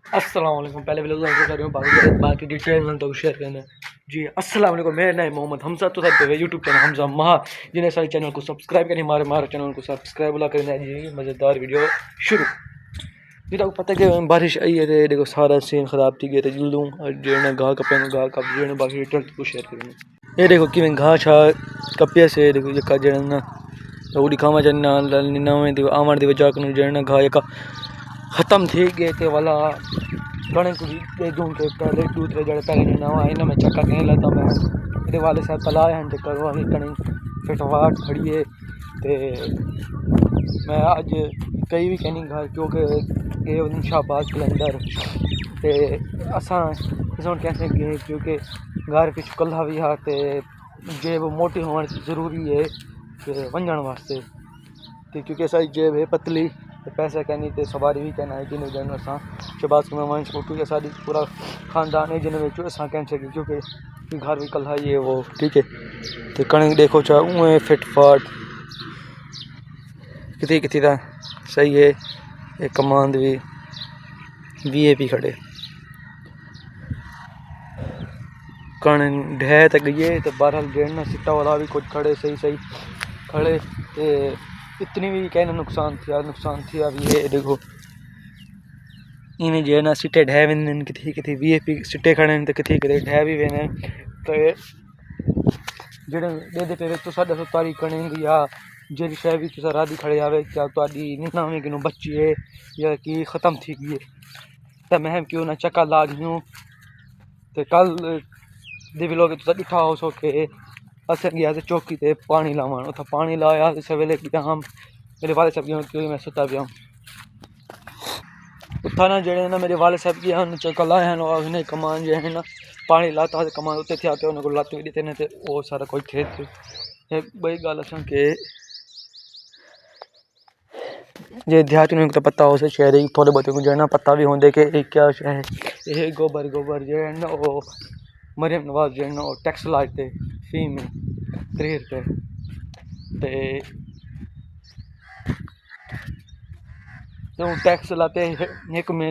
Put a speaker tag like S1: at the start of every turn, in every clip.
S1: अस्सलाम वालेकुम। पहले व्लॉग कर रही हूँ, बाकी डिटेल में तो शेयर करना जी। अस्सलाम वालेकुम, मेरा नाम मोहम्मद हमजा, तो सब यूट्यूब चैनल हमजा महा, जिन्हें सारे चैनल को सब्सक्राइब करें, हमारे चैनल को सब्सक्राइब वाला करना जी। मज़ेदार वीडियो शुरू जी। तो पता है कि बारिश आई है, देखो सारा सीन ख़राब थी गया, जल्दू और जो घाह कपे घाह कप जो बाकी डिटेल को शेयर करेंगे। ये देखो कि घाह छा कपिया से देखो जो जड़ना वो दिखावा चलना नवे आवन की वजह को जड़ना घाह का ख़त्म थी गए थे वाला कणक भी दे दूँ के पहले दूसरे जड़े पहले नवा इन में चक्का कहीं लता मैं मेरे वाले साहब तलाए हैं चक्कर वही कणक फिटवाट खड़ी है। तो मैं अज कई भी कहनी घर क्योंकि गए शाहबाज कलंदर तो असा कैसे गए क्योंकि घर पिछू कल्हा भी हाँ तो जेब मोटी होना जरूरी है कि वंजण वास्ते तो क्योंकि असाई जेब है पतली तो पैसा कहनी तो सवारी भी कहना है जिन्हें जन असा शहबाज के वन क्योंकि सारी पूरा खानदान है जिन्हें असा कह सके क्योंकि घर भी कल्हा ही है वो ठीक है। तो कणक देखो चाह उएं फिट फाट कितनी कितनी सही है। एक कमांड भी वीआईपी खड़े कण ढह तक गई है तो बहरहाल गेड़ना सिट्टा वाला भी कुछ खड़े सही सही खड़े तो इतनी भी कहना नुकसान थिया भी है। देखो इवें जो ना सिट्टे ढह वेंदे कितनी कितनी वीआईपी सिट्टे खड़े तो कितनी कितने ढह भी वेंदे तो जेड़े दे पे तो साढ़े तारी कणेंगी या जी शह भी तुसा राधी खड़े आवे क्या तुहाडी निनावे किनो बच्ची है या कि ख़त्म थी गई है तो मैं क्यों ना चक्का ला गयूं तो कल दे व्लॉग तुसा दिखा हो सो के अस गया चौकी ते पानी लावन उतना पानी लाया सवेले गया हम मेरे वाले साहब गए क्योंकि मैं सुता गया उतना ना जड़े ना मेरे वाले साहब गया चक्का लाया है कमान जो है ना पानी लाता कमान उत्ते थे आते उन्हें लत भी दी थे वो सारा कोई थे बई गल असा के जे देहात में तो पता हो से शहर थोड़े बहुत को जड़ना पता भी होंगे कि क्या है ये गोबर जो है ना वो मरियम नवाज जो है ना टैक्स लाते फी में 3 रुपये तो टैक्स लाते एक में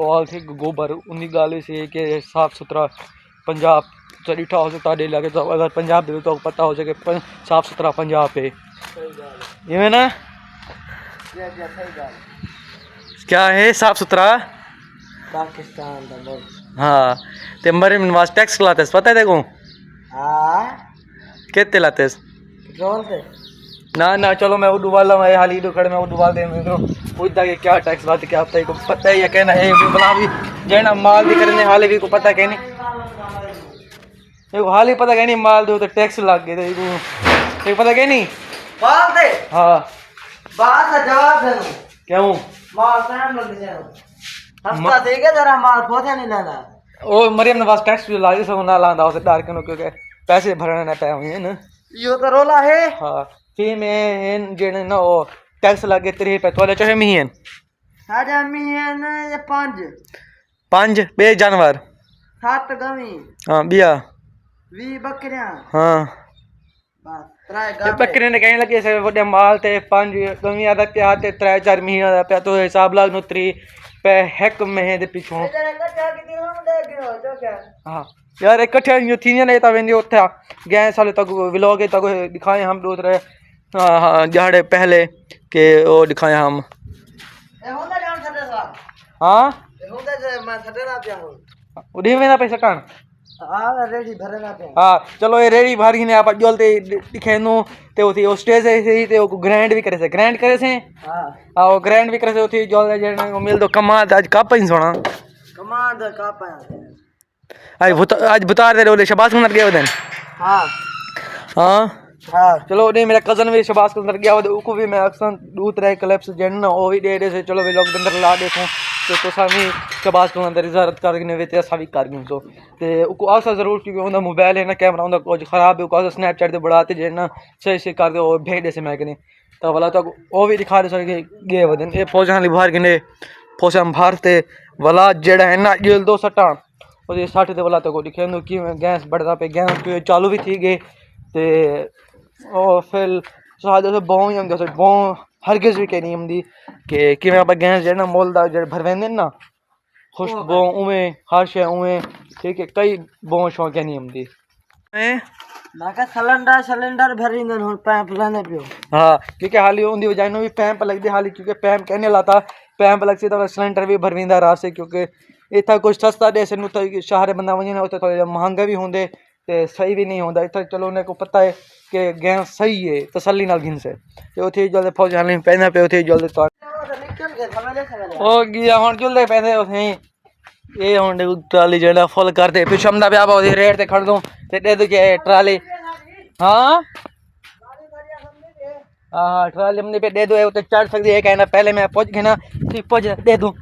S1: ऑल थे गोबर उन्नी गाल से कि साफ सुथरा पंजाब डिठा हो ताे लगे तो अगर पंजाब दे तो पता हो सके साफ सुथरा पंजाब है इवें ना क्या है साफ सुथरा पाकिस्तान हाँ ते मरियम नवाज टैक्स लाते पता है देखो कितने लाते ना चलो मैं उड़ू वाला मैं हाल इडू खड़े मैं उड़ू वाल दे पूछता कि क्या टैक्स बात क्या पता ही है कहना है बना भी जैना माल भी करने हाले भी को पता कहनी हाल ही पता कहनी माल दो तो टैक्स लग गए तो पता कहनी माल दे हाँ बात का जवाब दे क्यों माल टाइम लग जाए हफ्ता देगा जरा माल पहुंचा नहीं लाना ओ मरियम नवाज टैक्स भी लागे सब ना लांदा उसे डर के क्योंकि पैसे भरने ना पे हुए हैं ना यो तो रोला है हाँ फी में जेने ना वो टैक्स लगे 3 रुपये तोले चाहे मिहन साजा मिहन ये 5 बे जानवर 7 गवी हाँ बिया 20 बकरियां हाँ बस बकरियां ने कहने लगे से बड़े माल ते 5 गवियां दा प्या ते 3-4 मिहन दा प्या तो हिसाब लाग नो 3 पे हेक में दे पिछो हाँ यार इकट्ठे जो थी नहीं ता वेंदी उठा गए साल तक व्लॉग तक दिखाए हम दूसरे हाँ जहाड़े पहले के वो दिखाए हम हाँ उड़ी में ना पैसा कान हाँ चलो ये रेडी भरी ने आप जोलते दिखे नु ते उठी वो स्टेज है सही ते वो ग्रैंड भी करे से हाँ वो ग्रैंड भी करे से उठी जोल जेने को मिल तो कमाल आज का पैन सोना कमाल दा का पैन आज बुतार दे रोले शबास अंदर गया दिन हाँ चलो नहीं मेरा कजन भी शबास के अंदर गया उको भी मैं अक्सर 2-3 क्लिप्स जन वो भी दे से चलो व्लॉग के अंदर ला देखो तो सामी शबास के अंदर इजाजत करने वे असा भी कर गए तो उको आसा जरूर क्योंकि उनका मोबाइल है ना कैमरा उनका कुछ खराब है उको स्नैपचैट से बढ़ाते जे ना सही कर दे और भेज दे से मैं कने तो वाला तो वो भी दिखा दे सके गए वदन ये फौजा बाहर गिने फौजा भारते वाला जेड़ा है ना जेल 2 सट्टा और ये 60 वाला तो को दिखे कि गैस बढ़ता पे गैस चालू भी थी गए तो ओ फिर सादे से बहु जैसे बहु हरगिज़ भी कहनी हमदी कि मैं आप गैस जो ना मोल दा जो भरवेंदे ना खुशबू उमें हर शे उमें ठीक है कई बहुत शौक नहीं हमदी
S2: मैं सिलेंडर सिलेंडर भरींदे हुन पैप लाने पियो।
S1: हाँ क्योंकि हाली उनकी वजह भी पैंप लगती हाली क्योंकि पैंप कहने लाता पैंप लगती तो सिलेंडर भी भरवींदा राह से क्योंकि इतना कुछ सस्ता दे से तो शहर बंदा वही ना होता थोड़े महंगा भी होंगे तो सही भी नहीं होता इतना चलो उन्हें को पता है कि गैस सही है तसल्ली नाल घिन से तो उथे जल्दी फौज हाली पैदा पे उथे जल्दी तो ओ गया हुन जल्दी पैदे उथे ये हुन ट्राली जेड़ा फुल कर दे पिछमदा पे आबा ओदी रेट ते खड़ दूं ते दे दे ट्राली हाँ हाँ ट्राली हमने पे दे दो है तो चढ़ सकती है कहना पहले मैं पहुंच गया ना ठीक पहुंच दे दूं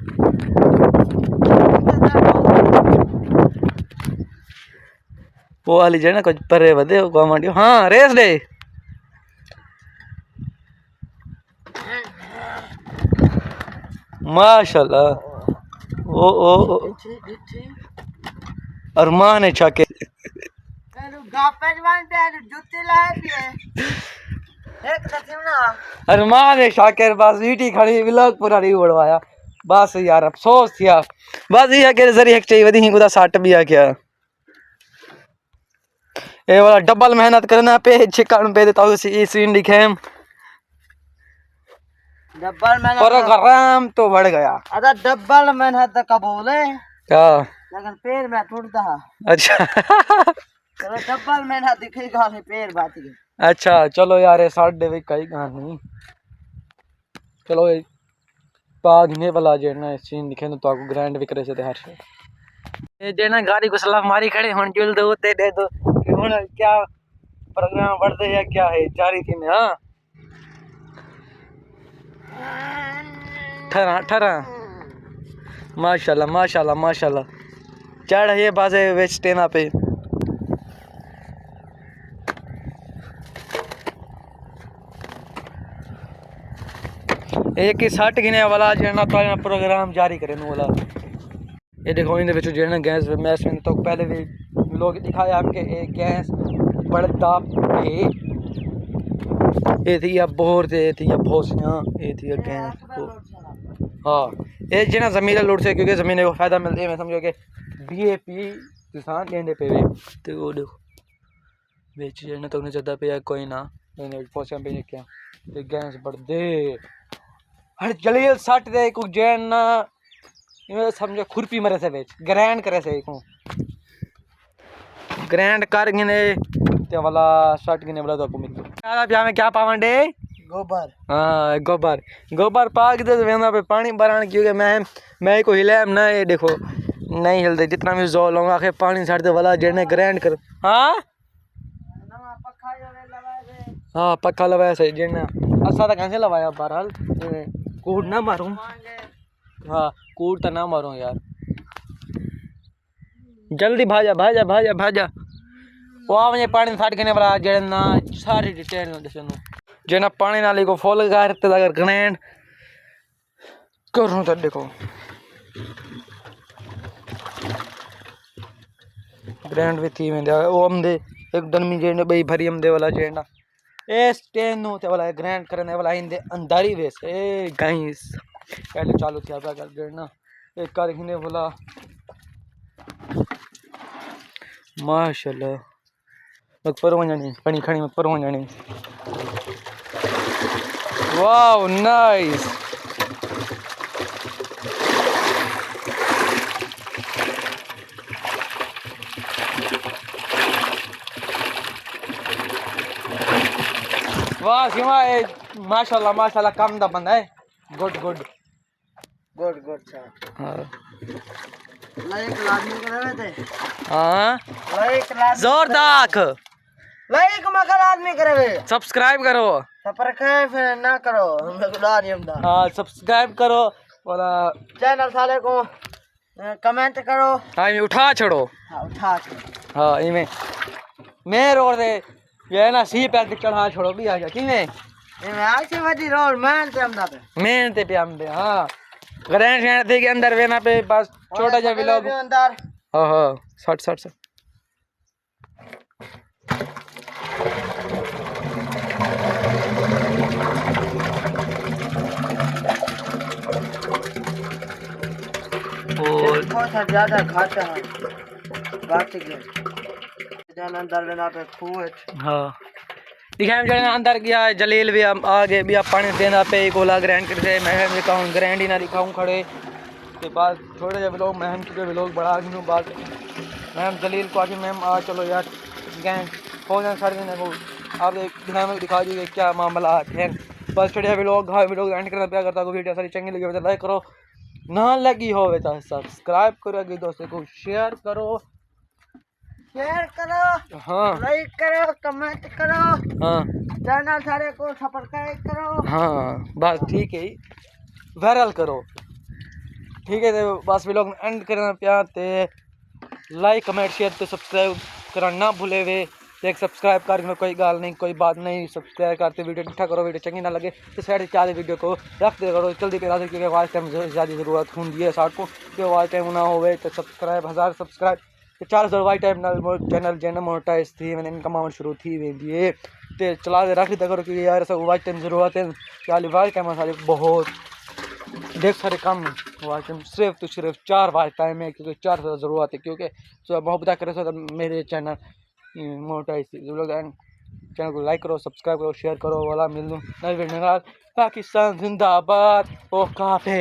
S1: वो वाली जो है ना कुछ परे बदे गवर्नमेंट हाँ रेस दे माशाल्लाह ओ अरमान है चाके अरमान है शाकिर बस ईटी खड़ी व्लॉग पूरा नहीं उड़वाया बस यार अफसोस थिया बस ये के जरिए चाहिए वधी गुदा सट भी आ क्या ये वाला डबल मेहनत करना पे चिकन पे देता हूँ इस सीन दिखेम
S2: डबल मेहनत
S1: प्रोग्राम तो बढ़ गया
S2: अदा डबल मेहनत कबूल है
S1: क्या
S2: लेकिन पैर में टूटता
S1: अच्छा
S2: चलो डबल मेहनत दिखे गाल पैर बात गई
S1: अच्छा चलो यार ये साढ़े भी कई कहानी चलो ये पाग ने वाला जो ना सीन दिखे तो आपको ग्रैंड भी करे से हर से ये जो ना गाड़ी को सलाह मारी खड़े हुन जुल दो ते दे दो कि हुन क्या प्रोग्राम बढ़ते या क्या है जारी थी में हाँ ठरा ठरा माशाल्लाह माशाल्लाह माशाल्लाह चढ़ ये बाजे वेचते ना पे एक ही 60 गिने वाला जो ना तो प्रोग्राम जारी करे वाला ये देखो इन जो ना गैस मैस में तो पहले भी लोग दिखाया हमके एक गैस बढ़ता पे ये थी या बोर थे ये थी या भोसना ये थी या गैस हाँ ये जो ना ज़मीन लूट से क्योंकि ज़मीन को फ़ायदा मिलता है मैं समझो कि BAP किसान लेंदे पे तो वो देखो बेच जो ना तो उन्हें ज़्यादा पे या कोई ना भोसना पे क्या ये गैस बढ़ दे हर जलील 60 दे को जैन ना ये समझो खुरपी मरे से बेच ग्रैंड करे से को ग्रैंड कर गिने ते वाला 60 गिने वाला तो आपको मिल गया ब्याह में क्या पावन डे
S2: गोबर
S1: हाँ गोबर गोबर पाक दे वेंदा पे पानी भरान क्योंकि मैं को हिले ना ये देखो नहीं हिलते जितना भी जोर लूंगा आखिर पानी छाड़ दे वाला जेने ग्रैंड कर हाँ हाँ पक्का लवाया सही जेना असा तो कैसे लवाया बहरहाल कूड़ ना मारूं हाँ कूड़ तो ना मारूं यार जल्दी भाजा भाजा भाजा भाजा वो मुझे पानी साठ करने वाला जेड़ ना सारी डिटेल दसनो जेना पानी नाली को फुल करते अगर ग्रैंड करूँ तो देखो ग्रैंड भी थी में वो हमदे एक डनमी जेने बई भरी हमदे वाला जेना ए स्टेन नो ते वाला ग्रैंड करने वाला इंदे अंदर ही वैसे ए गाइस पहले चालू थी आप कर जेना एक कर हिने बोला माशाल्लाह मत पर वंजनी पानी खणी मत पर वंजनी वाओ नाइस वाह सीमा माशाल्लाह माशाल्लाह काम दा बंदा है good good
S2: good good sir
S1: हां
S2: लाइक लाजमी करावे थे
S1: हां
S2: लाइक लाजमी
S1: जोरदार
S2: लाइक मगर आदमी करावे
S1: सब्सक्राइब करो
S2: सब्सक्राइब ना करो हम लोग लानियम दा
S1: हां सब्सक्राइब करो और
S2: चैनल साले को कमेंट करो
S1: हां उठा छोड़ो
S2: हां उठा
S1: हां इमे मैं रोड दे ये ना सी पे चढ़ा छोड़ो भी आ गया कि मैं
S2: ऐसे वडी रोल मैन ते हमदा पे
S1: मेन ते पे हम दे हां ग्रैंड शहर थे के अंदर वेना पे बस छोटा जा व्लॉग
S2: अंदर
S1: हां हां 60 60 60 और
S2: बहुत ज़्यादा घाटा है घाट गए जान अंदर लेना पे खूह
S1: हाँ दिखा हम जड़े अंदर गया जलील भी आगे भी पानी देना पे गोला ग्रैंड करते मैं दिखाऊँ ग्रैंड ही ना दिखाऊँ खड़े के बाद थोड़े जब लोग महम के लोग बड़ा आगे बात मैम जलील को आगे मैम आ चलो यार गैंग हो जाए सारे दिन को आप दिखा में दिखा दीजिए क्या मामला है बस छोड़िया भी लोग एंड करना प्यार करता को वीडियो सारी चंगी लगी तो लाइक करो ना लगी हो तो सब्सक्राइब करो अगे दोस्तों को शेयर करो हाँ
S2: लाइक करो कमेंट करो
S1: हाँ
S2: चैनल सारे को सब्सक्राइब करो
S1: हाँ बस ठीक है वायरल करो ठीक है तो बस भी लोग एंड करना प्यार ते लाइक कमेंट शेयर तो सब्सक्राइब करना ना भूले वे एक सब्सक्राइब करने कोई गाल नहीं कोई बात नहीं सब्सक्राइब करते वीडियो डिठा करो वीडियो चंगी ना लगे तो साइड चार वीडियो को रख दे करो जल्दी करा दे क्योंकि आवाज़ टाइम ज़्यादा ज़रूरत होंगी है साठ को कि आवाज़ टाइम ना होवे तो सब्सक्राइब 1000 सब्सक्राइब तो 4000 वाई टाइम चैनल जैन मोनेटाइज थी मैंने इनकम आउट शुरू थी वेंदी है तो चला दे रख दे करो क्योंकि यार सब वाई टाइम ज़रूरत है क्या वाई टाइम सारी बहुत देख सारे कम वाच टाइम सिर्फ तो सिर्फ 4 वाच टाइम है क्योंकि 4 ज़रूरत है क्योंकि मोहब्बत करे तो मेरे चैनल मोनेटाइज लोग चैनल को लाइक करो सब्सक्राइब करो शेयर करो वाला मिल लूँ नई वीडियो पाकिस्तान जिंदाबाद ओ काफे।